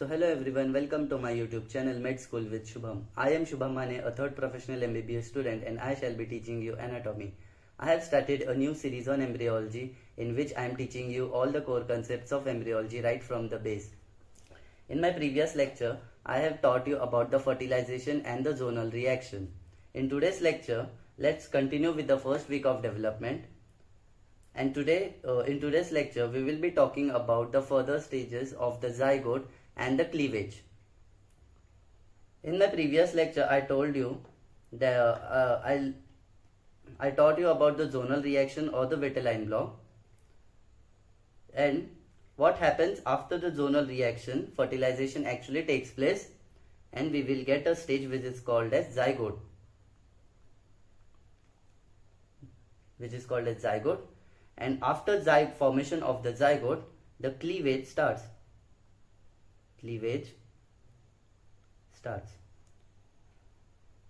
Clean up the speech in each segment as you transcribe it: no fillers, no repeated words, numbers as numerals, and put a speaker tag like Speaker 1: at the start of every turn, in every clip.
Speaker 1: So hello everyone, welcome to my YouTube channel Med School with Shubham. I am Shubham, a third professional MBBS student, and I shall be teaching you anatomy. I have started a new series on embryology in which I am teaching you all the core concepts of embryology right from the base. In my previous lecture, I have taught you about the fertilization and the zonal reaction. In today's lecture, let's continue with the first week of development. And today, in today's lecture, we will be talking about the further stages of the zygote and the cleavage. In my previous lecture, I told you that I taught you about the zonal reaction or the vitelline block, and what happens after the zonal reaction. Fertilization actually takes place, and we will get a stage which is called as zygote, and after formation of the zygote, the cleavage starts.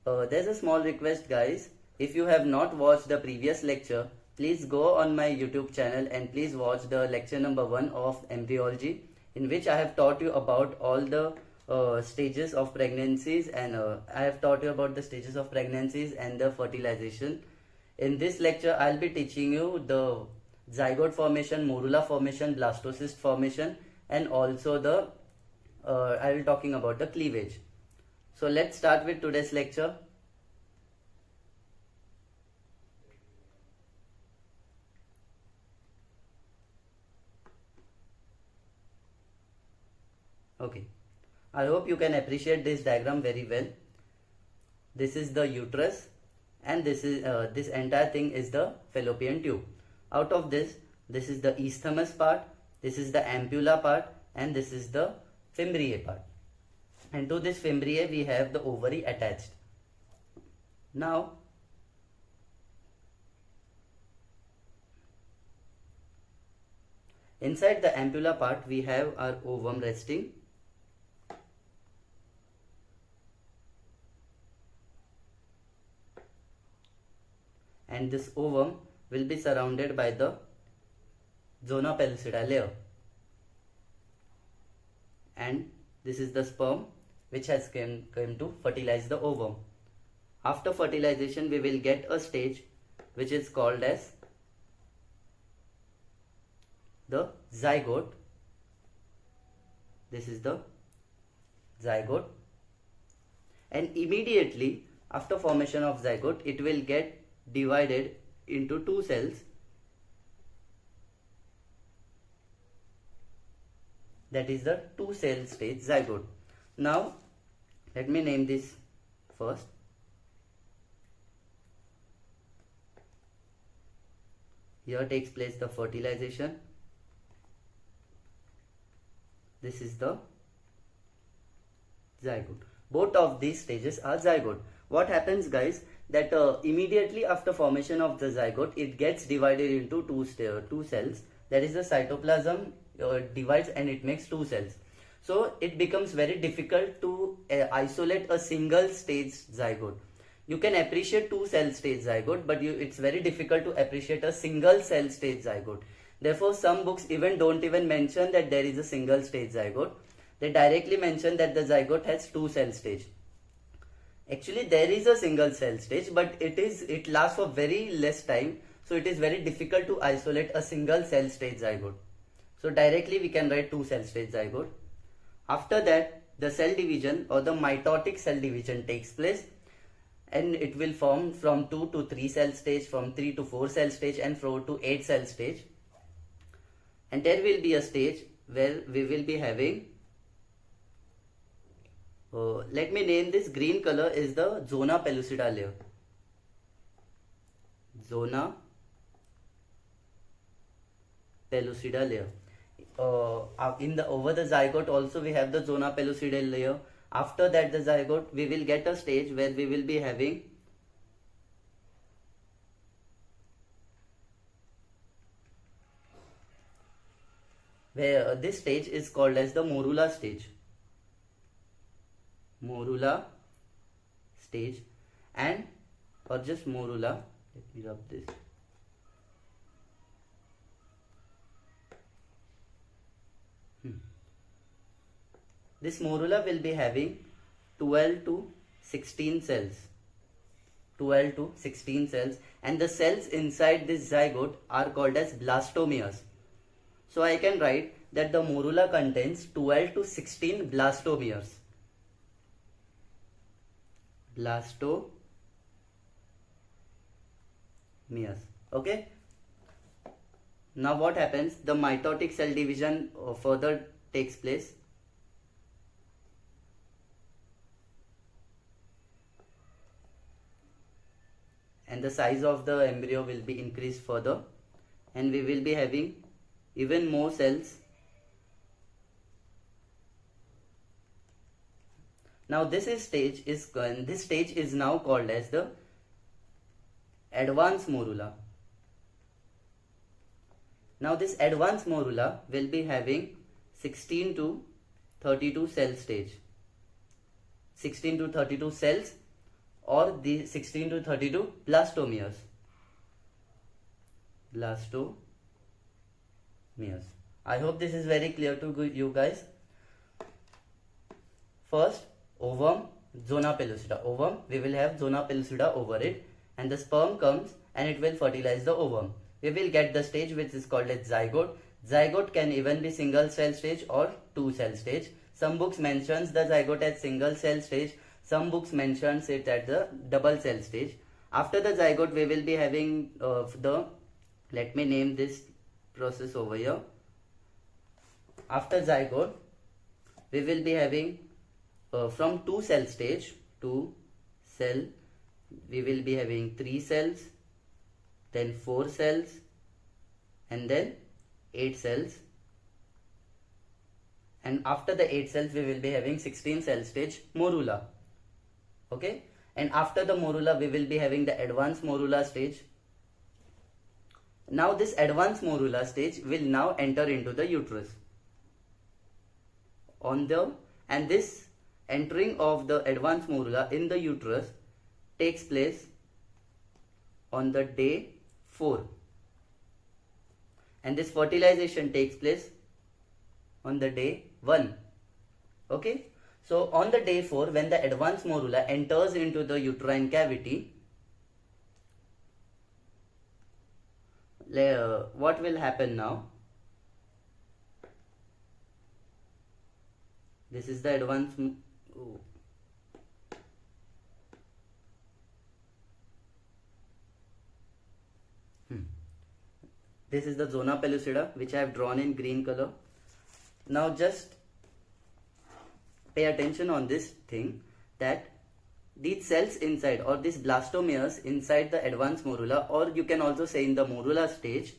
Speaker 1: There's a small request, guys. If you have not watched the previous lecture, please go on my YouTube channel and please watch the lecture number 1 of embryology, in which I have taught you about all the stages of pregnancies, and I have taught you about the stages of pregnancies and the fertilization. In this lecture, I'll be teaching you the zygote formation, MORULA formation, blastocyst formation, and also the I will be talking about the cleavage. So let's start with today's lecture. Okay, I hope you can appreciate this diagram very well. This is the uterus, and this is this entire thing is the fallopian tube. Out of this is the isthmus part, this is the ampulla part, and this is the fimbriae part. And to this fimbriae we have the ovary attached. Now inside the ampulla part we have our ovum resting, and this ovum will be surrounded by the zona pellucida layer, and this is the sperm which has come to fertilize the ovum. After fertilization we will get a stage which is called as the zygote. This is the zygote, and immediately after formation of zygote it will get divided into two cells, that is the two-cell stage zygote. Now let me name this first. Here takes place the fertilization. This is the zygote. Both of these stages are zygote. What happens, guys, that immediately after formation of the zygote it gets divided into two cells, that is the cytoplasm divides and it makes two cells. So it becomes very difficult to isolate a single stage zygote. You can appreciate two cell stage zygote, but it's very difficult to appreciate a single cell stage zygote. Therefore some books even don't even mention that there is a single stage zygote. They directly mention that the zygote has two cell stage. Actually there is a single cell stage, but it lasts for very less time, so it is very difficult to isolate a single cell stage zygote. So directly we can write two cell stage zygote. After that the cell division or the mitotic cell division takes place, and it will form from 2 to 3 cell stage, from 3 to 4 cell stage, and 4 to 8 cell stage. And there will be a stage where we will be having let me name this green color is the zona pellucida layer. Zona pellucida layer. Over the zygote also we have the zona pellucida layer. After that the zygote we will get a stage where we will be having this stage is called as the MORULA stage. MORULA stage, and or just MORULA. Let me rub this. this morula will be having 12 to 16 cells. 12 to 16 cells, and the cells inside this zygote are called as blastomeres. So I can write that the morula contains 12 to 16 blastomeres. Blastomeres. Okay. Now what happens? The mitotic cell division further takes place. And the size of the embryo will be increased further, and we will be having even more cells. Now this stage is now called as the advanced morula. Now this advanced morula will be having 16 to 32 cell stage. 16 to 32 cells, or the 16 to 32 blastomeres. Blastomeres. I hope this is very clear to you guys. First, ovum, zona pellucida. Ovum, we will have zona pellucida over it, and the sperm comes and it will fertilize the ovum. We will get the stage which is called as zygote. Zygote can even be single cell stage or two cell stage. Some books mentions the zygote as single cell stage. Some books mentions it at the double cell stage. After the zygote, we will be having let me name this process over here. After zygote, we will be having from 2 cell stage, 2 cell, we will be having 3 cells, then 4 cells, and then 8 cells. And after the 8 cells, we will be having 16 cell stage morula. Okay, and after the morula, we will be having the advanced morula stage. Now this advanced morula stage will now enter into the uterus. And this entering of the advanced morula in the uterus takes place on the day 4, and this fertilization takes place on the day 1. Okay. So on the day 4, when the advanced morula enters into the uterine cavity, what will happen now? This is the advanced. This is the zona pellucida, which I have drawn in green color. Now just pay attention on this thing, that these cells inside, or these blastomeres inside the advanced morula, or you can also say in the morula stage,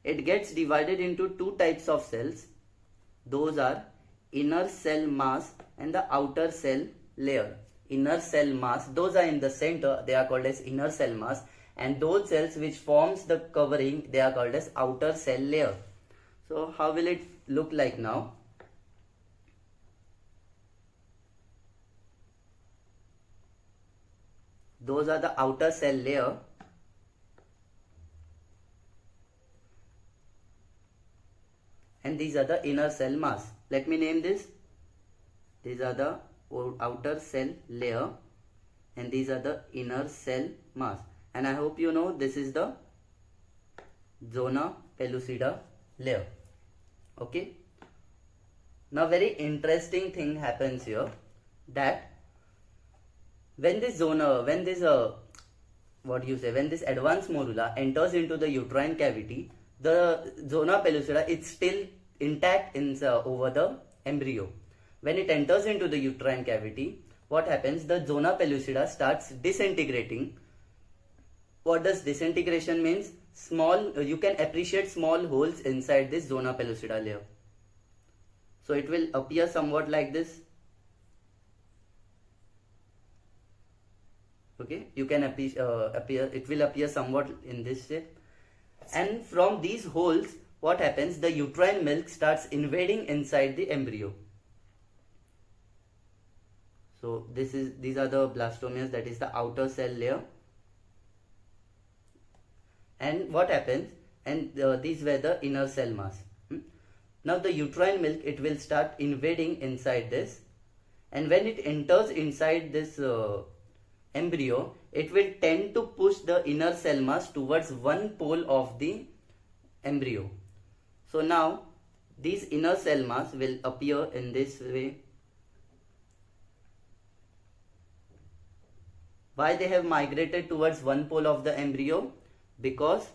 Speaker 1: it gets divided into 2 types of cells. Those are inner cell mass and the outer cell layer. Inner cell mass, those are in the center, they are called as inner cell mass, and those cells which forms the covering, they are called as outer cell layer. So how will it look like now? Those are the outer cell layer, and these are the inner cell mass. Let me name this. These are the outer cell layer, and these are the inner cell mass. And I hope you know this is the zona pellucida layer. Okay. Now very interesting thing happens here, that when this advanced morula enters into the uterine cavity, the zona pellucida is still intact over the embryo. When it enters into the uterine cavity, what happens? The zona pellucida starts disintegrating. What does disintegration means? You can appreciate small holes inside this zona pellucida layer. So it will appear somewhat like this. Okay, you can it will appear somewhat in this shape. And from these holes, what happens? The uterine milk starts invading inside the embryo. So these are the blastomeres, that is the outer cell layer. And what happens? And these were the inner cell mass. Now the uterine milk, it will start invading inside this, and when it enters inside this embryo, it will tend to push the inner cell mass towards one pole of the embryo. So now these inner cell mass will appear in this way. Why they have migrated towards one pole of the embryo? Because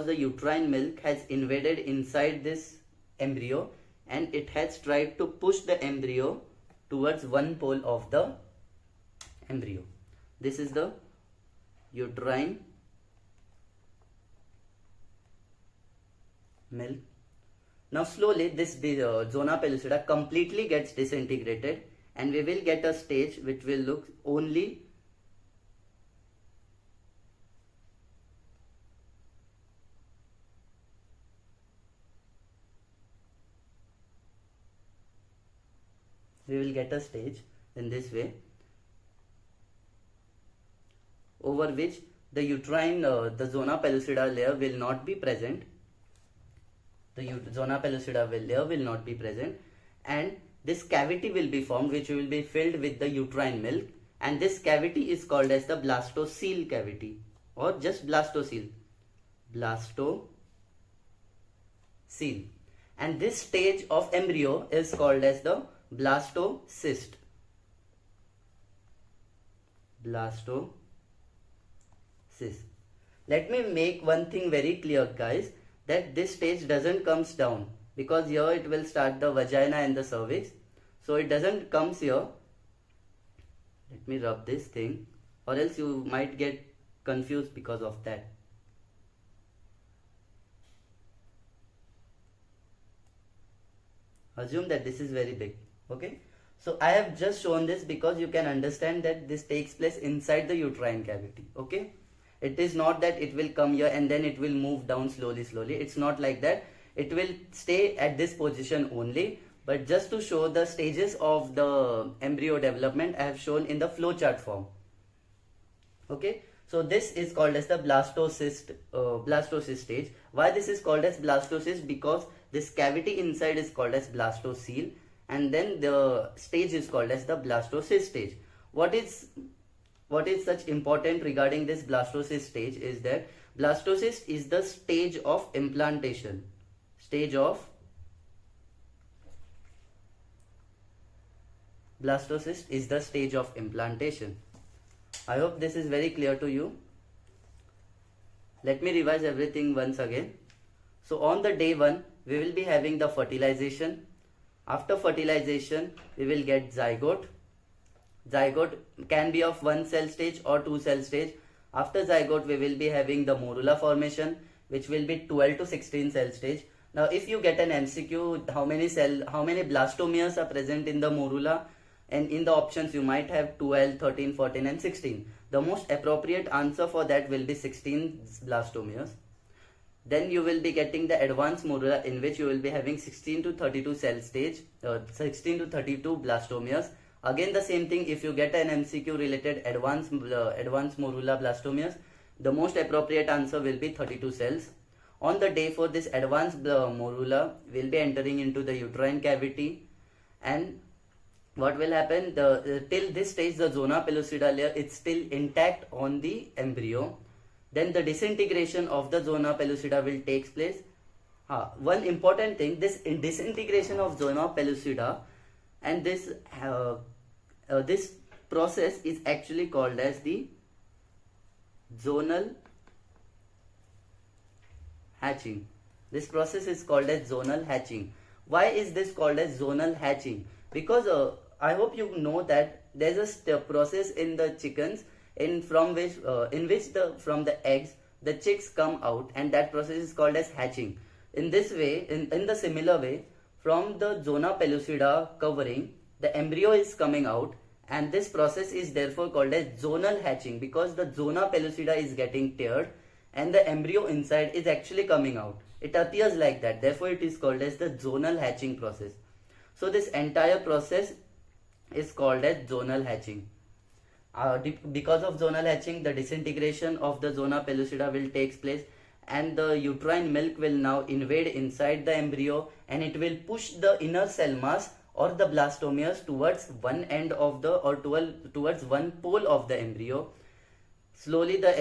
Speaker 1: the uterine milk has invaded inside this embryo and it has tried to push the embryo towards one pole of the embryo. This is the uterine milk. Now slowly this zona pellucida completely gets disintegrated and we will get a stage which will look only in this way, over which the uterine, the zona pellucida layer will not be present. The zona pellucida layer will not be present, and this cavity will be formed which will be filled with the uterine milk, and this cavity is called as the blastocele cavity or just blastocele. And this stage of embryo is called as the blastocyst. Let me make one thing very clear, guys, that this stage doesn't comes down, because here it will start the vagina and the cervix, so it doesn't comes here. Let me rub this thing, or else you might get confused because of that. Assume that this is very big. Okay, so I have just shown this because you can understand that this takes place inside the uterine cavity. Okay, it is not that it will come here and then it will move down slowly. It's not like that. It will stay at this position only. But just to show the stages of the embryo development, I have shown in the flowchart form. Okay, so this is called as the blastocyst stage. Why this is called as blastocyst? Because this cavity inside is called as blastocele, and then the stage is called as the blastocyst stage. What is such important regarding this blastocyst stage is that blastocyst is the stage of implantation. Blastocyst is the stage of implantation. I hope this is very clear to you. Let me revise everything once again. So on the day 1, we will be having the fertilization. After fertilization, we will get zygote. Zygote can be of 1 cell stage or 2 cell stage. After zygote, we will be having the morula formation, which will be 12 to 16 cell stage. Now, if you get an MCQ, how many blastomeres are present in the morula? And in the options, you might have 12, 13, 14 and 16. The most appropriate answer for that will be 16 blastomeres. Then you will be getting the advanced morula, in which you will be having 16 to 32 cell stage, 16 to 32 blastomeres. Again the same thing, if you get an MCQ related advanced morula blastomeres, the most appropriate answer will be 32 cells. On the day 4, this advanced morula will be entering into the uterine cavity, and what will happen, till this stage the zona pellucida layer is still intact on the embryo. Then the disintegration of the zona pellucida will take place. One important thing, this disintegration of zona pellucida and this process is actually called as the zonal hatching. This process is called as zonal hatching. Why is this called as zonal hatching? Because I hope you know that there is a process in the chickens from the eggs the chicks come out, and that process is called as hatching. In this way, in the similar way, from the zona pellucida covering, the embryo is coming out, and this process is therefore called as zonal hatching, because the zona pellucida is getting teared and the embryo inside is actually coming out. It appears like that, therefore it is called as the zonal hatching process. So this entire process is called as zonal hatching. Because of zonal hatching, the disintegration of the zona pellucida will take place, and the uterine milk will now invade inside the embryo, and it will push the inner cell mass or the blastomeres towards one end of the towards one pole of the embryo. Slowly the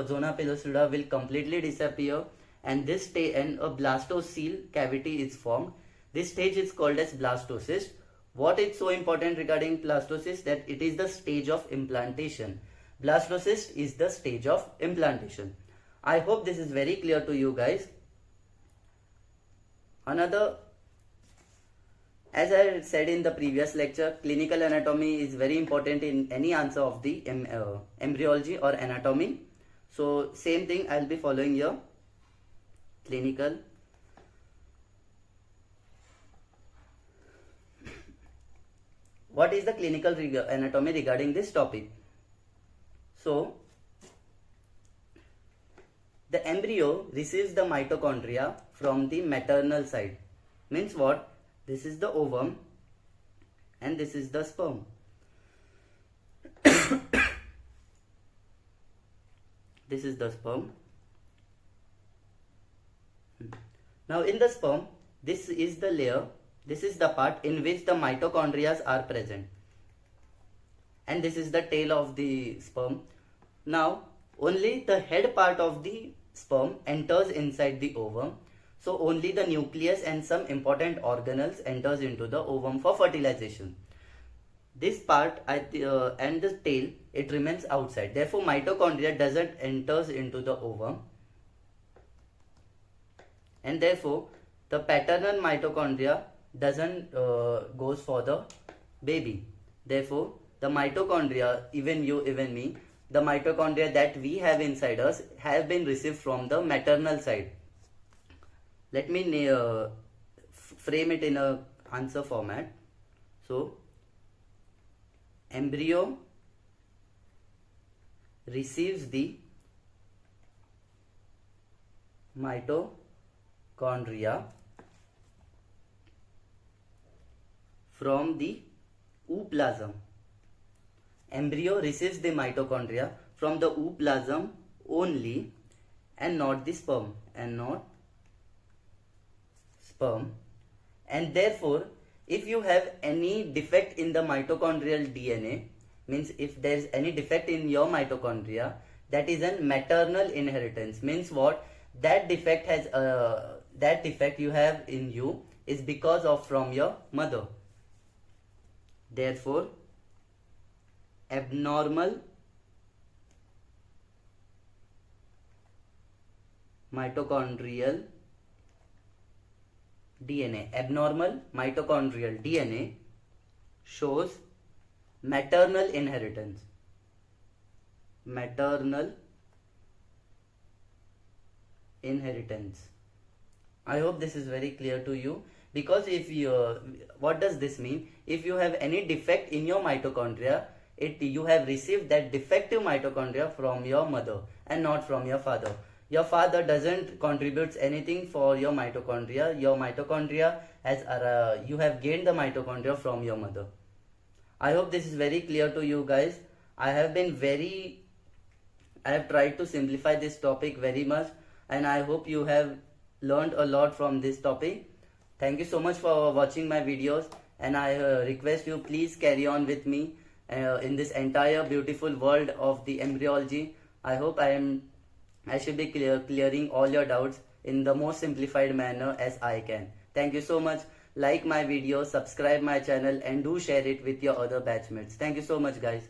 Speaker 1: zona pellucida will completely disappear, and a blastocele cavity is formed. This stage is called as blastocyst. What is so important regarding blastocyst? That it is the stage of implantation. Blastocyst is the stage of implantation. I hope this is very clear to you guys. As I said in the previous lecture, clinical anatomy is very important in any answer of the embryology or anatomy. So same thing I will be following here. Clinical. What is the clinical anatomy regarding this topic? So, the embryo receives the mitochondria from the maternal side. Means what? This is the ovum and this is the sperm. This is the sperm. Now in the sperm, this is the layer. This is the part in which the mitochondria are present, and this is the tail of the sperm. Now only the head part of the sperm enters inside the ovum, so only the nucleus and some important organelles enters into the ovum for fertilization. This part and the tail, it remains outside. Therefore mitochondria doesn't enters into the ovum, and therefore the paternal mitochondria doesn't goes for the baby. Therefore the mitochondria, even you, even me, the mitochondria that we have inside us have been received from the maternal side. Let me frame it in a answer format. So embryo receives the mitochondria from the ooplasm. Embryo receives the mitochondria from the ooplasm only, and not the sperm, and therefore if you have any defect in the mitochondrial DNA, means if there is any defect in your mitochondria, that is a maternal inheritance. Means what? That defect you have in you is because of from your mother. Therefore abnormal mitochondrial DNA shows maternal inheritance. I hope this is very clear to you, because if you what does this mean? If you have any defect in your mitochondria, you have received that defective mitochondria from your mother and not from your father. Your father doesn't contribute anything for your mitochondria. Your mitochondria you have gained the mitochondria from your mother. I hope this is very clear to you guys. I have tried to simplify this topic very much, and I hope you have learned a lot from this topic. Thank you so much for watching my videos, and I request you please carry on with me in this entire beautiful world of the embryology. I hope I should be clearing all your doubts in the most simplified manner as I can. Thank you so much. Like my video, subscribe my channel, and do share it with your other batchmates. Thank you so much guys.